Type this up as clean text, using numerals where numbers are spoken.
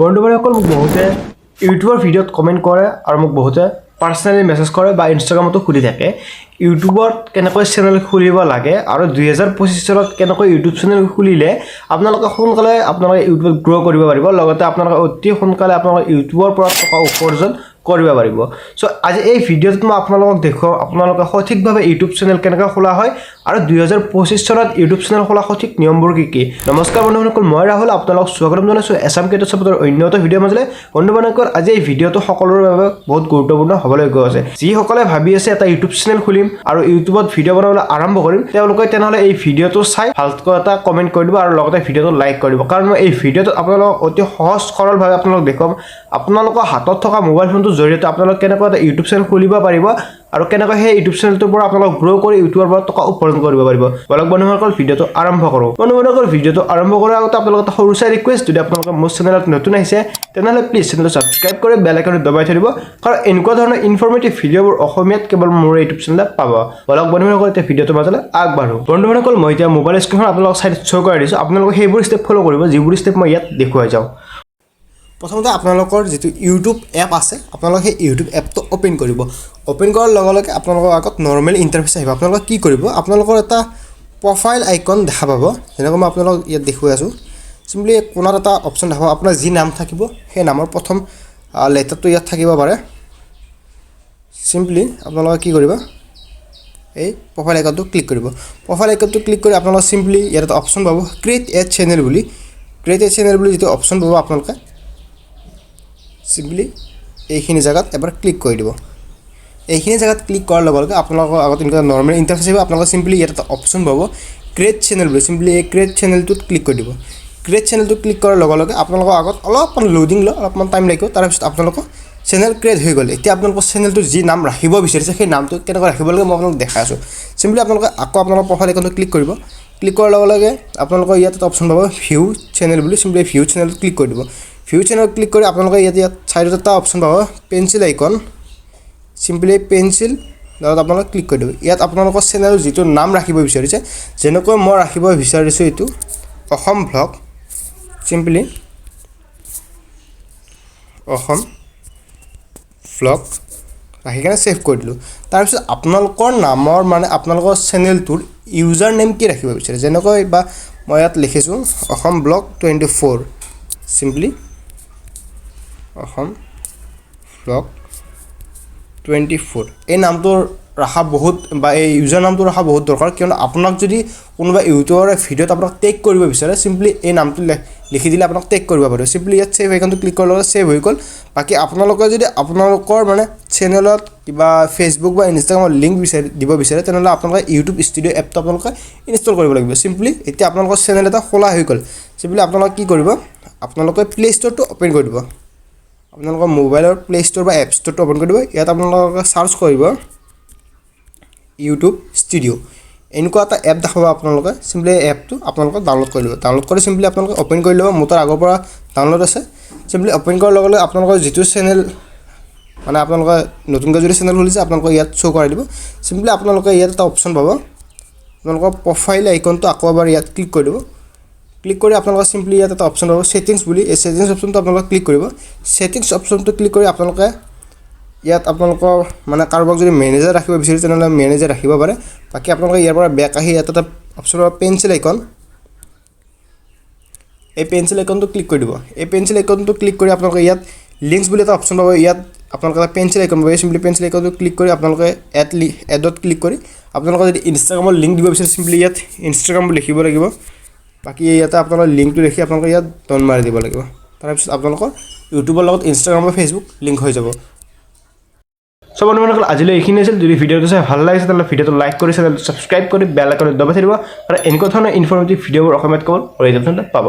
বন্ধুসকল মোক বহুতে ইউটিউবৰ ভিডিঅ'ত কমেন্ট কৰে আৰু মোক বহুতে পাৰ্সোনালি মেসেজ কৰে বা ইনষ্টাগ্ৰামতো খুলি থাকে ইউটিউবত কেনেকৈ চেনেল খুলিব লাগে আৰু 2025 চনত কেনেকৈ ইউটিউব চেনেল খুলিলে আপোনালোকে সোনকালে আপোনালোকে ইউটিউবত গ্ৰো কৰিব পাৰিব লগতে আপোনালোকে অতি সোনকালে আপোনালোকে ইউটিউবৰ পৰা টকা উপাৰ্জন কৰিব পাৰিব সো আজি এই ভিডিঅ'ত মই আপোনালোকক দেখুৱাম আপোনালোকে সঠিকভাৱে ইউটিউব চেনেল কেনেকৈ খোলা হয় আৰু 2025 চনত ইউটিউব চেনেল খোলা সঠিক নিয়মবোৰ কি নমস্কাৰ বন্ধুসকল মই ৰাহুল আপোনালোকক স্বাগতম জনাইছো এছাম কেটৰ সপতৰ অন্যটো ভিডিঅ' মাজলে বন্ধুসকল আজি এই ভিডিঅ'টো সকলোৰে বাবে বহুত গুৰুত্বপূৰ্ণ হ'বলৈ গৈ আছে যি সকলে ভাবি আছে এটা ইউটিউব চেনেল খুলিম আৰু ইউটিউবত ভিডিঅ' বনাবলৈ আৰম্ভ কৰিম তেওঁলোকে তেনেহলে এই ভিডিঅ'টো চাই ভালকৈ এটা কমেন্ট কৰি দিব আৰু লগতে ভিডিঅ'টো লাইক কৰি দিব কাৰণ মই এই ভিডিঅ'ত আপোনালোকক অতি সহজ সৰল ভাৱে আপোনালোকক দেখুৱাম আপোনালোকৰ হাতত থকা মোবাইল ফোনটো জৰিয়তে আপোনালোক কেনেকৈ এটা ইউটিউব চেনেল খুলিব পাৰিব আৰু কেনেকৈ সেই ইউটিউব চেনেলটোৰ পৰা আপোনালোক গ্ৰো কৰি ইউটিউবৰ পৰা টকা উপাৰ্জন কৰিব পাৰিব বলক বন্ধুসকল ভিডিঅ'টো আৰম্ভ কৰো বন্ধুসকল ভিডিঅ'টো আৰম্ভ কৰাৰ আগতে আপোনালোকক এটা সৰু চাই ৰিকুৱেষ্ট যদি আপোনালোকে মোৰ চেনেলত নতুন আহিছে তেনেহলে প্লিজ চেনেলটো সাবস্ক্ৰাইব কৰি বেল আইকনটো দবাই থৈ দিব কাৰণ এনেকুৱা ধৰণৰ ইনফৰমেটিভ ভিডিঅ'বোৰ অসমীয়াত কেৱল মোৰ ইউটিউব চেনেলত পাব বলক বন্ধুসকল এতিয়া ভিডিঅ'টো মাজলে আগবাঢ়ো বন্ধুসকল মই এতিয়া মোবাইল স্ক্ৰীনত আপোনালোকক চাই শ্ব' কৰি দিছো আপোনালোকে সেইবোৰ ষ্টেপ ফলো কৰিব যিবোৰ ষ্টেপ মই ইয়াত দেখুৱাই যাওঁ প্ৰথমতে আপোনালোকৰ যেটো ইউটিউব এপ আছে আপোনালোকে সেই ইউটিউব এপটো ওপেন কৰিব ওপেন কৰাৰ লগে লগে আপোনালোকৰ আগত নৰমাল ইন্টাৰফেস আহিব আপোনালোকে কি কৰিব আপোনালোকৰ এটা প্ৰফাইল আইকন দেখা পাব যেনেকৈ মই আপোনালোকক ইয়াত দেখুৱাই আছো সিম্পলি কোনাত এটা অপচন দেখা পাব আপোনাৰ যি নাম থাকিব সেই নামৰ প্ৰথম লেটাৰটো ইয়াত থাকিব পাৰে সিম্পলি আপোনালোকে কি কৰিব এই প্ৰফাইল আইকনটো ক্লিক কৰিব প্ৰফাইল আইকনটো ক্লিক কৰি আপোনালোকে সিম্পলি ইয়াত এটা অপচন পাব ক্ৰিয়েট এ চেনেল বুলি যেটো অপচন পাব আপোনালোকে সিম্পলি এইখিনি জায়গাত এবাৰ ক্লিক কৰি দিব এইখিনি জায়গাত ক্লিক কৰাৰ লগে লগে আপোনালোকৰ আগত এনেকুৱা নৰমাল ইন্টাৰফেস আহিব আপোনালোকে সিম্পলি ইয়াত এটা অপচন পাব ক্ৰিয়েট চেনেল বুলি সিম্পলি এই ক্ৰিয়েট চেনেলটোত ক্লিক কৰি দিব ক্ৰিয়েট চেনেলটো ক্লিক কৰাৰ লগে লগে আপোনালোকৰ আগত অলপমান লোডিং লয় অলপমান টাইম লাগিব তাৰ পিছত আপোনালোকৰ চেনেল ক্ৰিয়েট হৈ গ'ল এতিয়া আপোনালোকৰ চেনেলটো যি নাম ৰাখিব বিচাৰিছে সেই নামটো কেনেকৈ ৰাখিব লাগে মই আপোনালোকক দেখাই আছো সিম্পলি আপোনালোকে আকৌ আপোনালোকৰ প্ৰফাইল আইকনটো ক্লিক কৰিব ক্লিক কৰাৰ লগে লগে আপোনালোকৰ ইয়াত এটা অপচন পাব ভিউ চেনেল বুলি সিম্পলি ভিউ চেনেলটো ক্লিক কৰি দিব ভিউ চেনেল ক্লিক কৰি আপোনালোকে ইয়াত সাইডত এটা অপচন পাব পেন্সিল আইকন সিম্পলি পেন্সিল দালত আপোনালোকে ক্লিক কৰি দিব ইয়াত আপোনালোকৰ চেনেলৰ যেটো নাম ৰাখিব বিচাৰিছে যেনেকৈ মই ৰাখিব বিচাৰিছো এটো Assam blog simply Assam blog ৰাখি কেনে সেভ কৰি দিলো তাৰ পিছত আপোনালোকৰ নামৰ মানে আপোনালোকৰ চেনেলটোৰ ইউজাৰ নেম কি ৰাখিব বিচাৰে যেনেকৈ বা মই ইয়াত লিখিছো Assam blog 24 simply Assam blog 24 এই নামটো ৰাখা বহুত বা এই ইউজাৰ নামটো ৰাখা বহুত দৰকাৰ কিয়নো আপোনাক যদি কোনোবা ইউটিউবৰ ভিডিঅ'ত আপোনাক টেগ কৰিব বিচাৰে সিম্পলি এই নামটো লিখি দিলে আপোনাক টেগ কৰিব পাৰিব সিম্পলি ইয়াত সেভ আইকনটো ক্লিক কৰাৰ লগে সেভ হৈ গ'ল বাকি আপোনালোকে যদি আপোনালোকৰ মানে চেনেলত কিবা ফেসবুক বা ইনষ্টাগ্ৰামৰ লিংক দিব বিচাৰে তেনেহলে আপোনালোকে ইউটিউব ষ্টুডিও এপটো আপোনালোকে ইনষ্টল কৰিব লাগিব সিম্পলি এতিয়া আপোনালোকৰ চেনেল এটা খোলা হৈ গ'ল সিম্পলি আপোনালোকে কি কৰিব আপোনালোকে প্লে ষ্টৰটো ওপেন কৰি দিব আপোনালোকৰ মোবাইলৰ প্লে ষ্টৰ বা এপ ষ্টৰটো ওপেন কৰি দিব ইয়াত আপোনালোকে সাৰ্চ কৰিব ইউটিউব ষ্টুডিও এনেকুৱা এটা এপ দেখাব আপোনালোকে সিম্পলি এপটো আপোনালোকে ডাউনলোড কৰি দিব ডাউনলোড কৰি সিম্পলি আপোনালোকে ওপেন কৰি ল'ব মোৰ আগৰ পৰা ডাউনলোড আছে সিম্পলি ওপেন কৰাৰ লগে লগে আপোনালোকৰ যেটো চেনেল মানে আপোনালোকে নতুনকৈ যদি চেনেল খুলিছে আপোনালোকে ইয়াত শ্ব' কৰি দিব সিম্পলি আপোনালোকে ইয়াত এটা অপচন পাব আপোনালোকৰ প্ৰফাইল আইকনটো আকৌ এবাৰ ইয়াত ক্লিক কৰি দিব ক্লিক কৰি আপোনালোকে সিম্পলি ইয়াত এটা অপচন পাব সেটিংস বুলি এই সেটিংস অপচনটো আপোনালোকে ক্লিক কৰিব সেটিংস অপচনটো ক্লিক কৰি আপোনালোকে ইয়াত আপোনালোকৰ মানে কাৰোবাক যদি মেনেজাৰ ৰাখিব বিচাৰিছে তেনেহলে মেনেজাৰ ৰাখিব পাৰে বাকি আপোনালোকে ইয়াৰ পৰা বেক আহি ইয়াত এটা অপচন পাব পেন্সিল আইকন এই পেন্সিল আইকনটো ক্লিক কৰি দিব এই পেন্সিল আইকনটো ক্লিক কৰি আপোনালোকে ইয়াত লিংকস বুলি এটা অপচন পাব ইয়াত আপোনালোকে পেন্সিল আইকন পাব সিম্পলি পেন্সিল আইকনটো ক্লিক কৰি আপোনালোকে এডত ক্লিক কৰি আপোনালোকে যদি ইনষ্টাগ্ৰামৰ লিংক দিব বিচাৰে সিম্পলি ইয়াত ইনষ্টাগ্ৰাম বুলি লিখিব লাগিব বাকি ইয়াতে আপোনালোকৰ লিংকটো দেখি আপোনালোকে ইয়াত ডন মাৰি দিব লাগিব তাৰ পিছত আপোনালোকৰ ইউটিউবৰ লগত ইনষ্টাগ্ৰাম বা ফেসবুক লিংক হৈ যাব সো বন্ধুসকল আজিলৈ এইখিনি আছিল যদি ভিডিঅ'টো চাই ভাল লাগিছে তেন্তে ভিডিঅ'টো লাইক কৰি চেনেলটো সাবস্ক্ৰাইব কৰি বেল আইকনটো দবাই থৈ দিব আৰু এনেকুৱা ধৰণৰ ইনফৰমেটিভ ভিডিঅ'বোৰ অসমীয়াত কেৱল অৰিজিনেল পাব